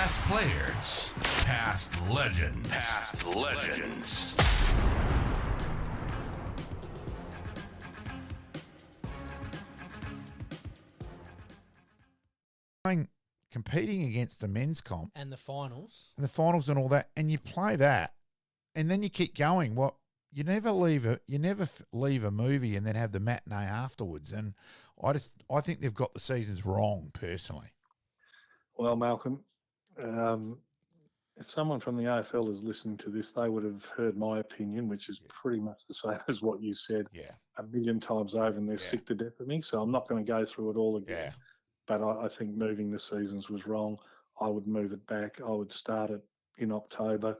Past players, past legends, past legends. Competing against the men's comp and the finals and all that, and you play that, and then you keep going. Well, you never leave a movie and then have the matinee afterwards. And I think they've got the seasons wrong personally. Well, Malcolm, if someone from the AFL is listening to this, they would have heard my opinion, which is pretty much the same as what you said a million times over, and they're sick to death of me. So I'm not going to go through it all again. Yeah. But I think moving the seasons was wrong. I would move it back. I would start it in October.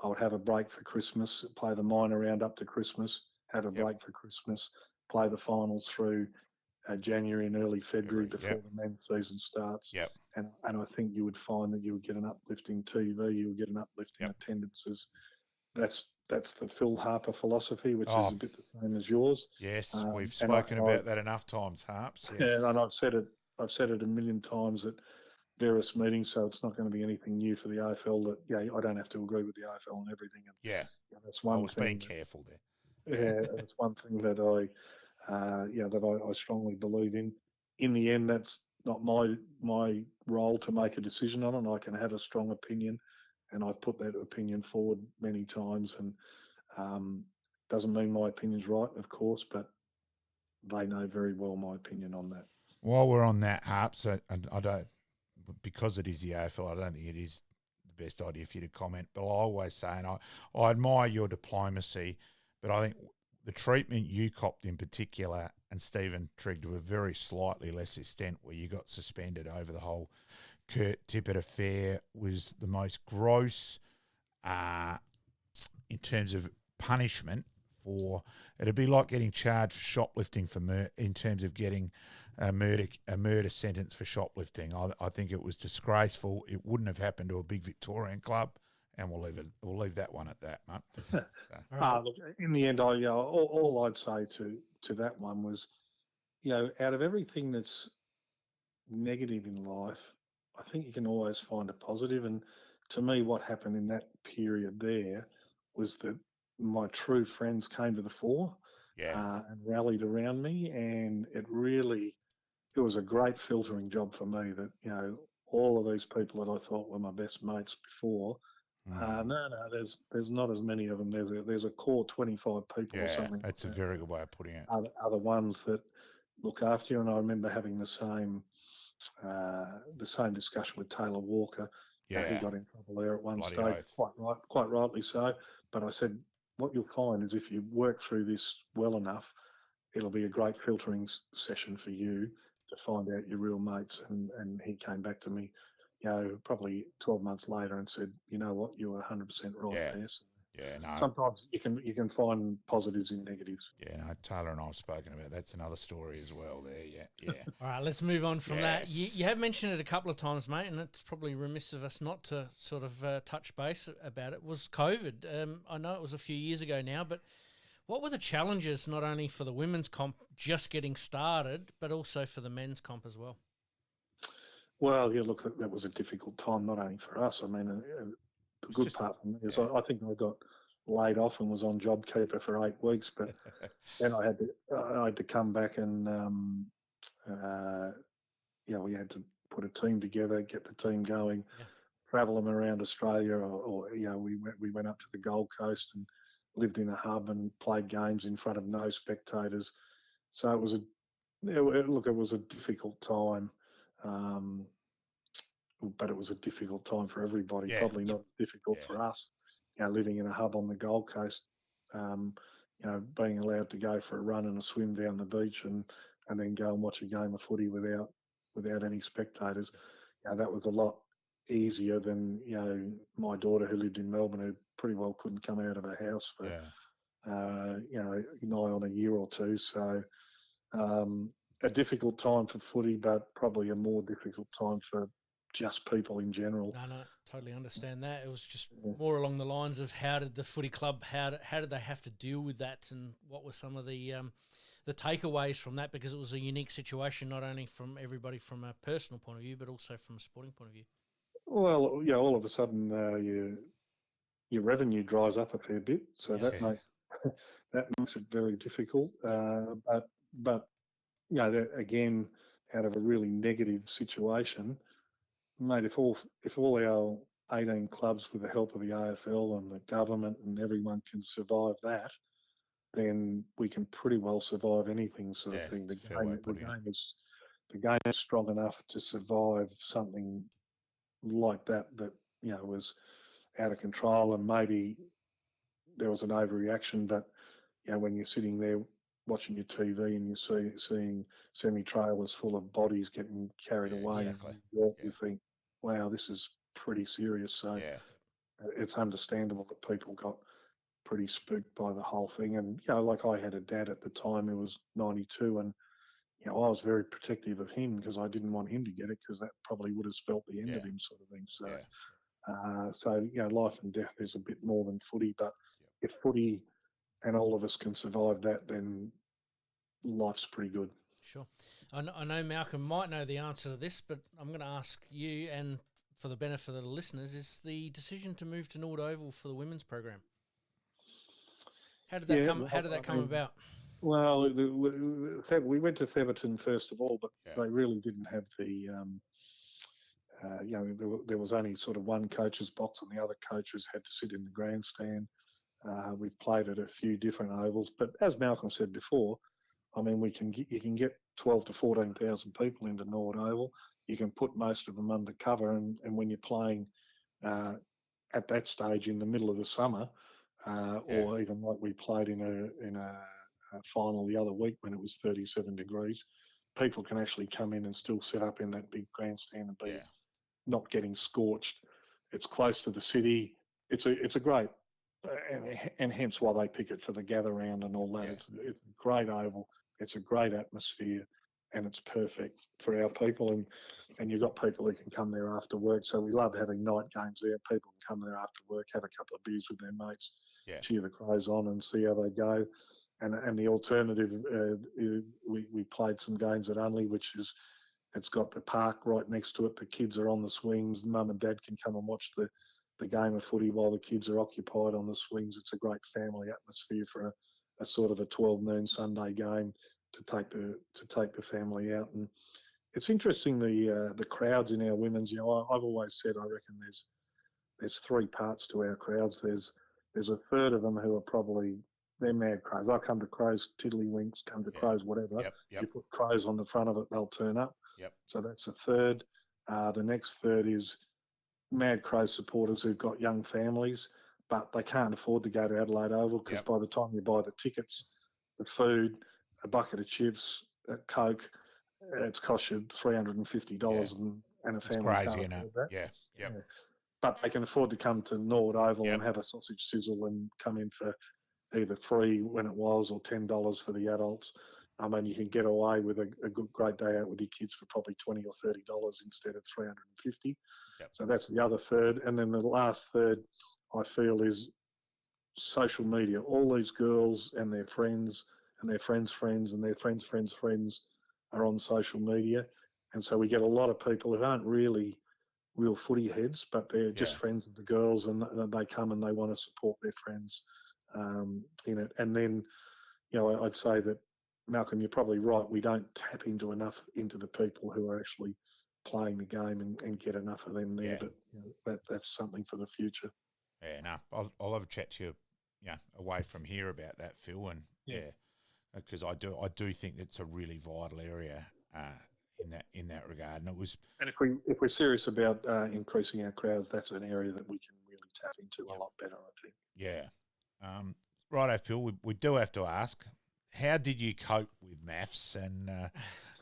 I would have a break for Christmas, play the minor round up to Christmas, have a break for Christmas, play the finals through January and early February before the men's season starts. Yep. And I think you would find that you would get an uplift in TV, you would get an uplift in attendances. That's the Phil Harper philosophy, which is a bit the same as yours. Yes, we've spoken about that enough times, Harps. Yes. Yeah, and I've said it a million times at various meetings, so it's not going to be anything new for the AFL. That I don't have to agree with the AFL and everything. And, that's one. I was being careful there. Yeah, that's one thing that I strongly believe in. In the end, that's not my role to make a decision on it. I can have a strong opinion, and I've put that opinion forward many times. And doesn't mean my opinion's right, of course, but they know very well my opinion on that. While we're on that, Harps, I don't, because it is the AFL, I don't think it is the best idea for you to comment. But I always say, and I admire your diplomacy, but I think the treatment you copped in particular, and Stephen Trigg to a very slightly less extent, where you got suspended over the whole Kurt Tippett affair, was the most gross in terms of punishment. It'd be like getting charged for shoplifting in terms of getting a murder sentence for shoplifting. I think it was disgraceful. It wouldn't have happened to a big Victorian club, and we'll leave that one at that, mate. Look, in the end, all I'd say to that one was, out of everything that's negative in life, I think you can always find a positive. And to me, what happened in that period there was that my true friends came to the fore and rallied around me, and it was a great filtering job for me that, all of these people that I thought were my best mates before, there's not as many of them. There's a core 25 people or something. That's a very good way of putting it. Other ones that look after you, and I remember having the same discussion with Taylor Walker. He got in trouble there at one stage, quite rightly so. But I said, what you'll find is if you work through this well enough, it'll be a great filtering session for you to find out your real mates. And he came back to me, probably 12 months later and said, you know what, you were 100% right there. So sometimes you can find positives in negatives. Taylor and I have spoken about that's another story as well there. All right, let's move on from that. You have mentioned it a couple of times, mate, and it's probably remiss of us not to sort of touch base about it, was COVID. I know it was a few years ago now, but what were the challenges not only for the women's comp just getting started, but also for the men's comp as well? Well, look, that was a difficult time, not only for us. I mean, the good part for me is I think I got laid off and was on JobKeeper for 8 weeks, but then I had to come back and we had to put a team together, get the team going, travel them around Australia, or we went up to the Gold Coast and lived in a hub and played games in front of no spectators. So it was a difficult time. But it was a difficult time for everybody, probably not difficult for us, living in a hub on the Gold Coast, being allowed to go for a run and a swim down the beach and then go and watch a game of footy without any spectators. That was a lot easier than, my daughter who lived in Melbourne, who pretty well couldn't come out of her house for, nigh on a year or two. So a difficult time for footy, but probably a more difficult time for just people in general. No, totally understand that. It was just more along the lines of how did the footy club, how did they have to deal with that, and what were some of the takeaways from that, because it was a unique situation, not only from everybody from a personal point of view, but also from a sporting point of view. Well, all of a sudden your revenue dries up a fair bit, so Yeah. that makes that makes it very difficult. But that, again, out of a really negative situation, mate, if all our 18 clubs, with the help of the AFL and the government and everyone, can survive that, then we can pretty well survive anything, sort of Yeah, thing. it's a fair way of putting it. The game is strong enough to survive something like that was out of control, and maybe there was an overreaction. But when you're sitting there watching your TV and you're seeing semi-trailers full of bodies getting carried Yeah, away exactly. in New York, Yeah. you think, wow, this is pretty serious. So Yeah, it's understandable that people got pretty spooked by the whole thing. And like, I had a dad at the time who was 92, and I was very protective of him because I didn't want him to get it, because that probably would have spelt the end of yeah, him, sort of thing. So, life and death is a bit more than footy. But if footy and all of us can survive that, then life's pretty good. Sure. I know Malcolm might know the answer to this, but I'm going to ask you, and for the benefit of the listeners, is the decision to move to Nord Oval for the women's program. How did that come? How did that come about? Well, we went to Theberton first of all, but Yeah. they really didn't have the. There was only sort of one coach's box, and the other coaches had to sit in the grandstand. We've played at a few different ovals, but as Malcolm said before, I mean, you can get 12 to 14,000 people into Nord Oval. You can put most of them under cover, and when you're playing at that stage in the middle of the summer, or even like we played in a final the other week when it was 37 degrees, people can actually come in and still set up in that big grandstand and be not getting scorched. It's close to the city. It's a great, and hence why they pick it for the gather round and all that. Yeah. It's a great oval. It's a great atmosphere, and it's perfect for our people. And you've got people who can come there after work. So we love having night games there. People can come there after work, have a couple of beers with their mates, cheer the Crows on, and see how they go. And the alternative, we played some games at Unley, which is, it's got the park right next to it. The kids are on the swings. Mum and dad can come and watch the game of footy while the kids are occupied on the swings. It's a great family atmosphere for a sort of a 12 noon Sunday game to take the family out. And it's interesting, the crowds in our women's. I've always said, I reckon there's three parts to our crowds. There's a third of them who are probably, they're mad Crows. I'll come to Crows tiddlywinks, come to Crows whatever. Yep. You put Crows on the front of it, they'll turn up. Yep. So that's a third. The next third is mad Crows supporters who've got young families, but they can't afford to go to Adelaide Oval, because by the time you buy the tickets, the food, a bucket of chips, a Coke, it's cost you $350 and a family crazy, can't afford that. Yeah. Yep. Yeah. But they can afford to come to Nord Oval and have a sausage sizzle and come in for either free when it was, or $10 for the adults. I mean, you can get away with a great day out with your kids for probably $20 or $30 instead of $350. Yep. So that's the other third. And then the last third, I feel, is social media. All these girls and their friends and their friends' friends and their friends' friends' friends are on social media. And so we get a lot of people who aren't really real footy heads, but they're just friends of the girls, and they come and they want to support their friends in it. And then, I'd say that, Malcolm, you're probably right. We don't tap into the people who are actually playing the game and get enough of them there. But that's something for the future. Yeah, no, I'll have a chat to you, away from here about that, Phil, and because I do think it's a really vital area in that regard. And it was, and if we're serious about increasing our crowds, that's an area that we can really tap into a lot better, I think. Yeah. Righto, Phil, we do have to ask, how did you cope with maths and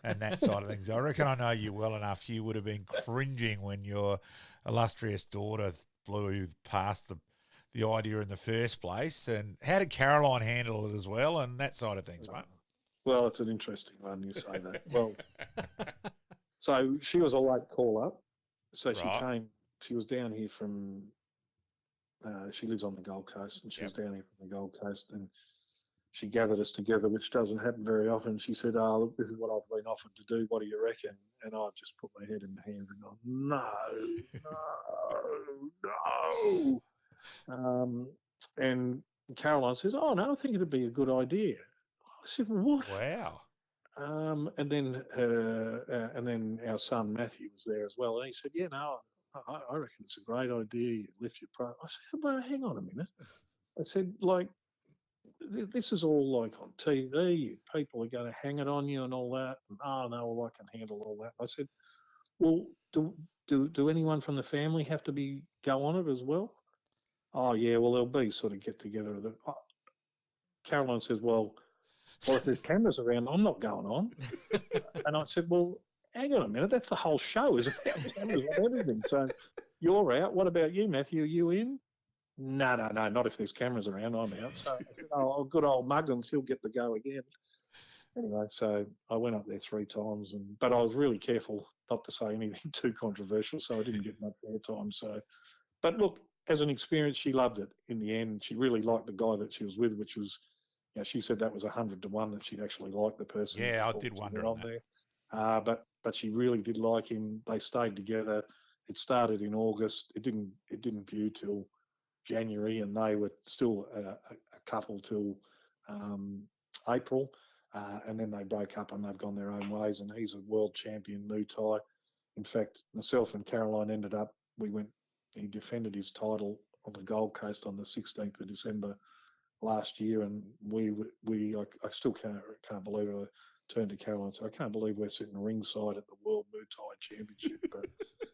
that side of things? I reckon I know you well enough. You would have been cringing when your illustrious daughter blew past the idea in the first place. And how did Caroline handle it as well, and that side of things, mate? Well, it's an interesting one, you say that. Well, so she was a late call-up. So she was down here from, she lives on the Gold Coast, and she was down here from the Gold Coast, and she gathered us together, which doesn't happen very often. She said, "Oh, look, this is what I've been offered to do. What do you reckon?" And I just put my head in the hands and gone, no. whoa. And Caroline says, oh, no, I think it'd be a good idea. I said, what? Wow. And then our son Matthew was there as well, and he said, "Yeah, no, I reckon it's a great idea. You lift your pro." I said, "Well, hang on a minute." I said, "Like, this is all like on TV. People are going to hang it on you and all that. And, oh no, well, I can handle all that." I said, "Well, do anyone from the family have to go on it as well?" "Oh yeah, well, there'll be sort of get together." Caroline says, well, if there's cameras around, I'm not going on. And I said, well, hang on a minute. That's the whole show is about cameras and everything. So you're out. What about you, Matthew? Are you in? No, not if there's cameras around. I'm out. So I said, oh, good old Muggins, he'll get to go again. Anyway, so I went up there 3 times, but I was really careful not to say anything too controversial, so I didn't get much airtime. So, but look, as an experience, she loved it in the end. She really liked the guy that she was with, which was, she said that was 100 to 1 that she'd actually liked the person. Yeah, I did wonder on that. There. But she really did like him. They stayed together. It started in August. It didn't view till January, and they were still a couple till April. And then they broke up and they've gone their own ways. And he's a world champion Muay Thai. In fact, myself and Caroline he defended his title on the Gold Coast on the 16th of December last year, and I still can't believe it. I turned to Caroline and said, I can't believe we're sitting ringside at the World Muay Thai Championship. But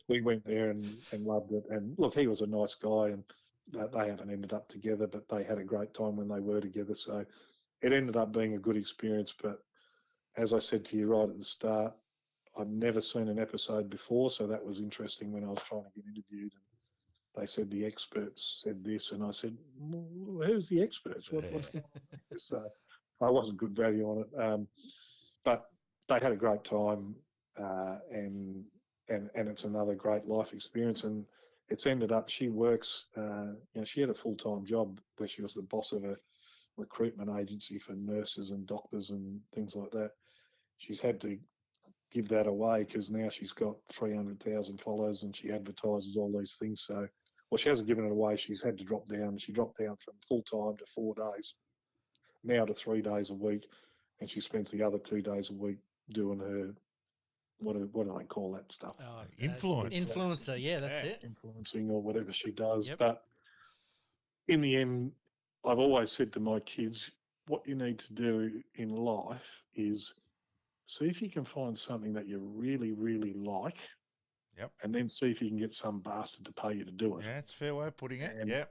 we went there and loved it. And look, he was a nice guy, and they haven't ended up together, but they had a great time when they were together. So it ended up being a good experience. But as I said to you right at the start, I've never seen an episode before, so that was interesting when I was trying to get interviewed. And they said the experts said this, and I said, well, who's the experts? What's going on? So I wasn't good value on it. But they had a great time, and it's another great life experience. And it's ended up, she works, she had a full-time job where she was the boss of a recruitment agency for nurses and doctors and things like that. She's had to give that away because now she's got 300,000 followers and she advertises all these things. So, well, she hasn't given it away. She's had to drop down. She dropped down from full-time to 4 days, now to 3 days a week. And she spends the other 2 days a week doing her, what do they call that stuff? Influencer, yeah, that's it. Influencing or whatever she does. Yep. But in the end, I've always said to my kids, what you need to do in life is see if you can find something that you really, really like. Yep. And then see if you can get some bastard to pay you to do it. Yeah, it's a fair way of putting it.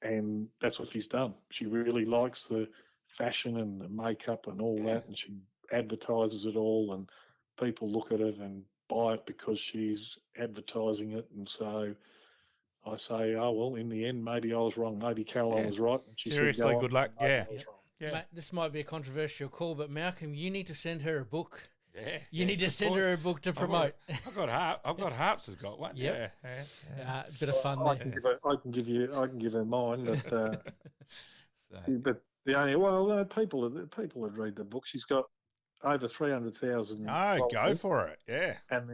And that's what she's done. She really likes the fashion and the makeup and all that, and she advertises it all, and people look at it and buy it because she's advertising it. And so I say, oh, well, in the end, maybe I was wrong. Maybe Caroline was right. And she Seriously, said, good luck. Yeah. Mate, this might be a controversial call, but Malcolm, you need to send her a book. Yeah. You need to send her a book to promote. I've got Harps has got one. Yep. Yeah. Bit of fun I there. can give her mine, but people would read the book. She's got over 300,000. Oh, go for it! Yeah. And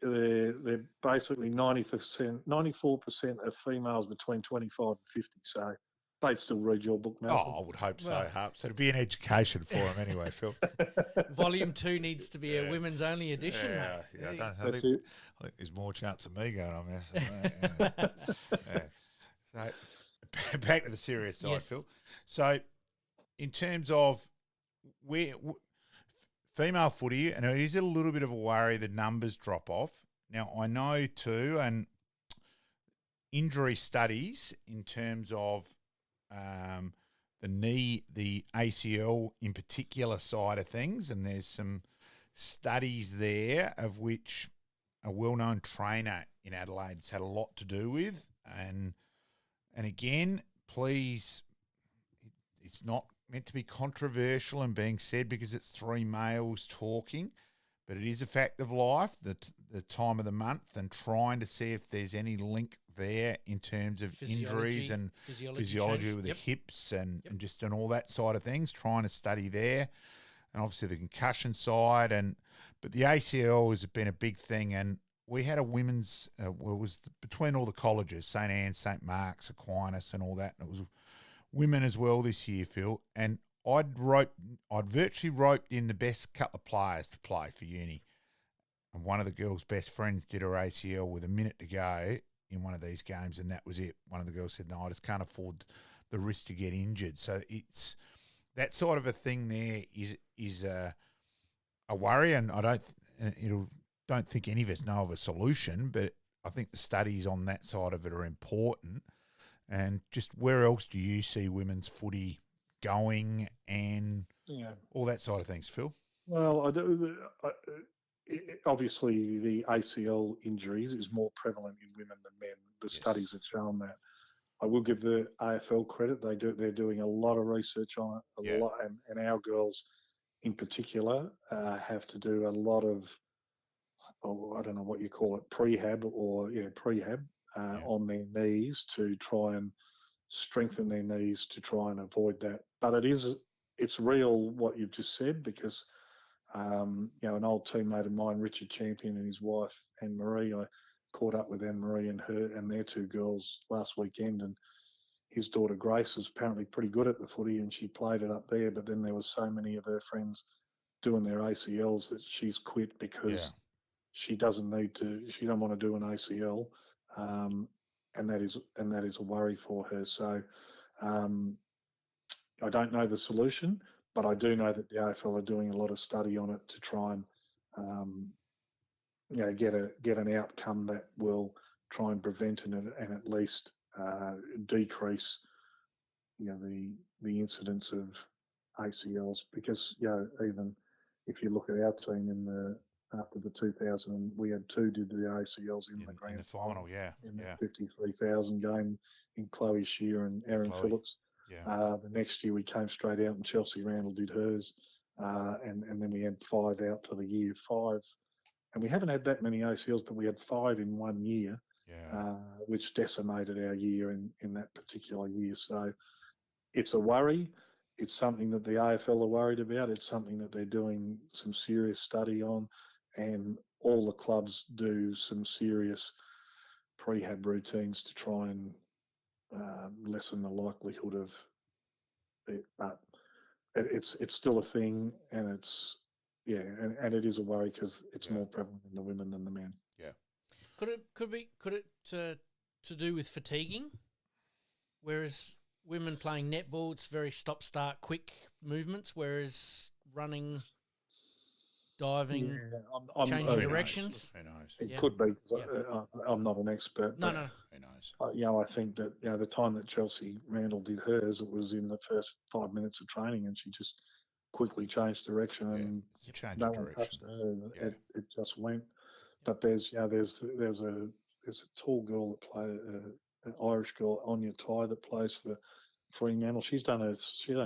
they're basically 94% of females between 25 and 50. So they'd still read your book, Malcolm. Oh, I would hope so, Harps. It'd be an education for them anyway, Phil. Volume 2 needs to be a women's only edition, mate. I think there's more chance of me going on there. So back to the serious side, Phil. So in terms of female footy, and it is a little bit of a worry, the numbers drop off. Now, I know too, and injury studies in terms of the knee, the ACL in particular side of things, and there's some studies there of which a well-known trainer in Adelaide's had a lot to do with. And again, please, it's not meant to be controversial and being said because it's 3 males talking, but it is a fact of life, the time of the month, and trying to see if there's any link there in terms of injuries and physiology with the hips and just and all that side of things, trying to study there. And obviously the concussion side, but the ACL has been a big thing. And we had a women's. Well, it was between all the colleges, St Anne's, St Mark's, Aquinas, and all that. And it was women as well this year, Phil. And I'd virtually roped in the best couple of players to play for uni. And one of the girls' best friends did her ACL with a minute to go in one of these games, and that was it. One of the girls said, "No, I just can't afford the risk to get injured." So it's that sort of a thing. There is a worry, and don't think any of us know of a solution, but I think the studies on that side of it are important. And just where else do you see women's footy going and all that side of things, Phil? Well, I do. Obviously, the ACL injuries is more prevalent in women than men. The studies have shown that. I will give the AFL credit; they're doing a lot of research on it, a lot, and our girls, in particular, have to do a lot of, I don't know what you call it, prehab on their knees to try and strengthen their knees to try and avoid that. But it's real what you've just said, because an old teammate of mine, Richard Champion, and his wife Anne Marie. I caught up with Anne Marie and their two girls last weekend, and his daughter Grace was apparently pretty good at the footy, and she played it up there. But then there was so many of her friends doing their ACLs that she's quit because she doesn't need to. She don't want to do an ACL, and that is a worry for her. So I don't know the solution, but I do know that the AFL are doing a lot of study on it to try and get an outcome that will try and prevent and at least decrease the incidence of ACLs, because even if you look at our team after the 2000, we had two did the ACLs in the grand final, in the 53,000 game in Chloe Shear and Aaron Phillips. The next year we came straight out and Chelsea Randall did hers, and then we had 5 out for the year 5, and we haven't had that many ACLs, but we had 5 in 1 year, which decimated our year in that particular year. So it's a worry. It's something that the AFL are worried about. It's something that they're doing some serious study on, and all the clubs do some serious prehab routines to try and lessen the likelihood of it. But it's still a thing, and and it is a worry because it's more prevalent in the women than the men. Yeah. Could it to do with fatiguing, whereas women playing netball, it's very stop-start, quick movements, whereas running, diving, changing directions. Who knows? It could be. I'm not an expert. No. Who knows? I think that the time that Chelsea Randall did hers, it was in the first 5 minutes of training, and she just quickly changed direction, and no one touched her. It just went. But there's a tall girl that plays, an Irish girl, Anya Ty, that plays for Fremantle. She's only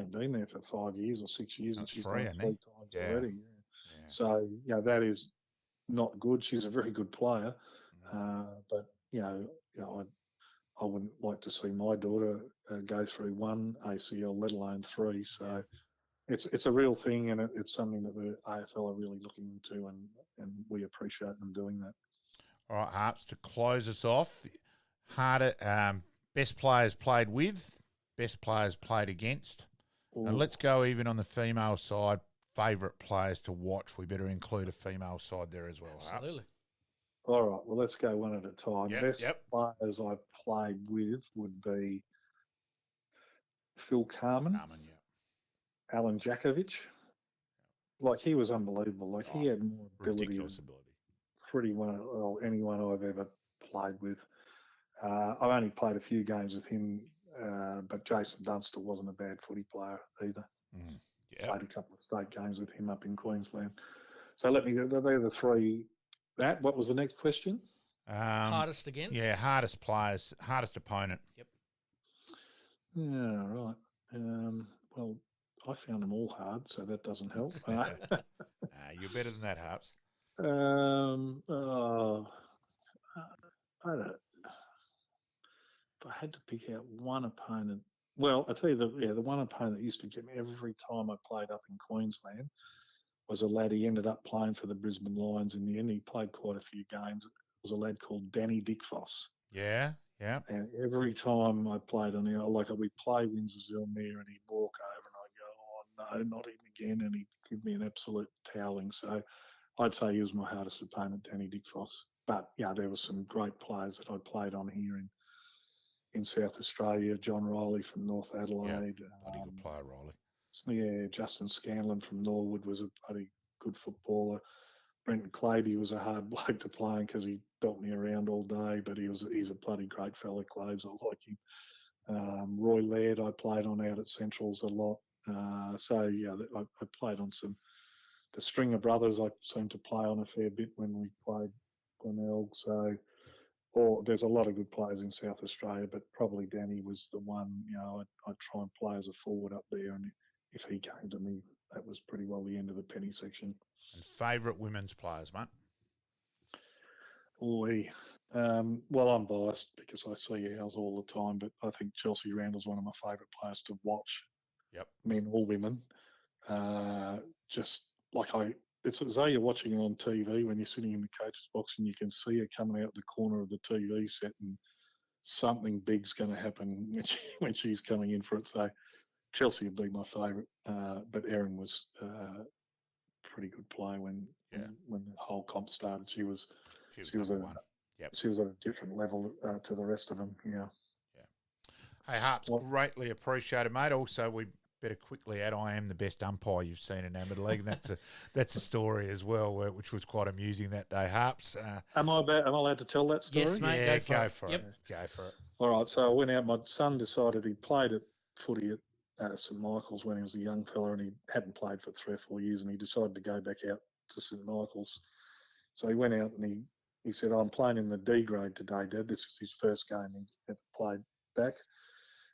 been there for 5 years or 6 years, and she's done it 3 times already. Yeah. So that is not good. She's a very good player, but I wouldn't like to see my daughter go through 1 ACL, let alone 3. So it's a real thing, and it's something that the AFL are really looking into, and we appreciate them doing that. All right, Harps, to close us off, best players played with, best players played against. And let's go even on the female side, favourite players to watch. We better include a female side there as well. Absolutely. Harps. All right, well, let's go one at a time. Best Yep. players I played with would be Phil Carman, Alan Jakovic. Like, he was unbelievable. Like, he had more ability than anyone I've ever played with. I've only played a few games with him, but Jason Dunster wasn't a bad footy player either. Played a couple of state games with him up in Queensland. So they're the 3. What was the next question? Hardest against? Yeah, hardest players, hardest opponent. Yep. Yeah, right. Well, I found them all hard, so that doesn't help. You're better than that, Harps. I don't. If I had to pick out one opponent, well, I tell you the one opponent that used to get me every time I played up in Queensland was a lad. He ended up playing for the Brisbane Lions in the end. He played quite a few games. was a lad called Danny Dickfoss. Yeah. And every time I played on there, like we'd play Windsor-Zillmere and he'd walk over and I'd go, oh no, not him again. And he'd give me an absolute toweling. So I'd say he was my hardest opponent, Danny Dickfoss. But yeah, there were some great players that I played on here in South Australia. John Riley from North Adelaide. Yeah, bloody good player, Riley. Yeah, Justin Scanlon from Norwood was a bloody good footballer. Brenton Claby was a hard bloke to play because he belt me around all day, but he's a bloody great fella, Claves. I like him. Roy Laird I played on out at Centrals a lot. So yeah, I played on the Stringer brothers I seemed to play on a fair bit when we played Glenelg. So there's a lot of good players in South Australia, but probably Danny was the one, I'd try and play as a forward up there, and if he came to me, that was pretty well the end of the penny section. And favourite women's players, mate? Well, I'm biased because I see ours all the time, but I think Chelsea Randall's one of my favourite players to watch. Yep. Men or women. Just like it's as though you're watching it on TV when you're sitting in the coach's box and you can see her coming out the corner of the TV set and something big's going to happen when she's coming in for it. So Chelsea would be my favourite, but Erin was pretty good player when the whole comp started. She was one. Yep. She was at a different level to the rest of them. Yeah. Hey, Harps, greatly appreciated, mate. Also, we better quickly add, I am the best umpire you've seen in amateur league. And that's a story as well, which was quite amusing that day. Harps. Am I allowed to tell that story? Yes, mate. Yeah, go for it. Yep. Yep. Go for it. All right. So I went out. My son decided he played at footy at St Michael's when he was a young fella, and he hadn't played for 3 or 4 years, and he decided to go back out to St Michael's. So he went out and he said, I'm playing in the D grade today, Dad. This was his first game he had played back.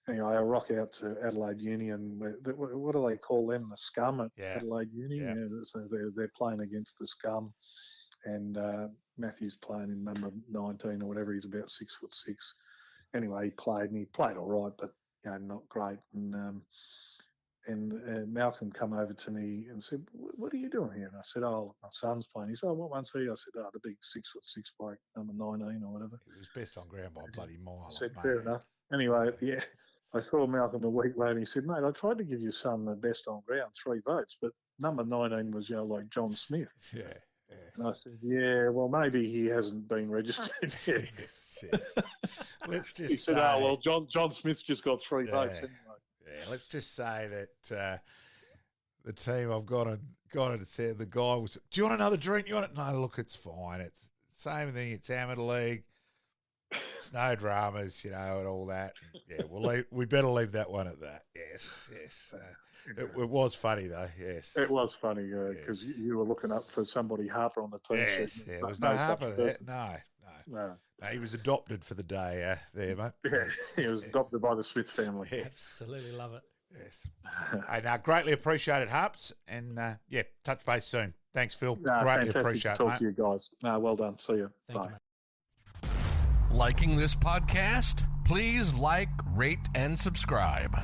Anyway, I rock out to Adelaide Uni, and what do they call them? The Scum at Adelaide Uni. Yeah. So they're playing against the Scum, and Matthew's playing in number 19 or whatever. He's about 6'6". Anyway, he played all right, but not great. And Malcolm come over to me and said, "What are you doing here?" And I said, "Oh, my son's playing." He said, "Oh, what one's he?" I said, "Oh, the big 6'6" bloke, number 19 or whatever. It was best on ground by a bloody mile. I said, fair enough. Anyway, yeah. I saw Malcolm a week later and he said, "Mate, I tried to give your son the best on ground, 3 votes, but number 19 was, like John Smith." Yeah. And I said, "Yeah, well, maybe he hasn't been registered yet." Yes. Let's just he said, say, "Oh, well, John Smith's just got 3 votes anyway." Yeah, let's just say that the team I've got and said the guy was, "Do you want another drink? You want it?" "No, look, it's fine. It's the same thing. It's amateur league. It's no dramas, and all that." Yeah, we better leave that one at that. Yes. It was funny though. Yes, it was funny because you were looking up for somebody Harper on the team. Yes, there was no Harper there. No. He was adopted for the day there, mate. Yes, he was adopted by the Smith family. Yes. Absolutely love it. Yes. Hey, greatly appreciated, Harps, and touch base soon. Thanks, Phil. Greatly appreciate it, talk mate. to you guys. Well done. See you. Thank Bye. you, mate. Liking this podcast? Please like, rate, and subscribe.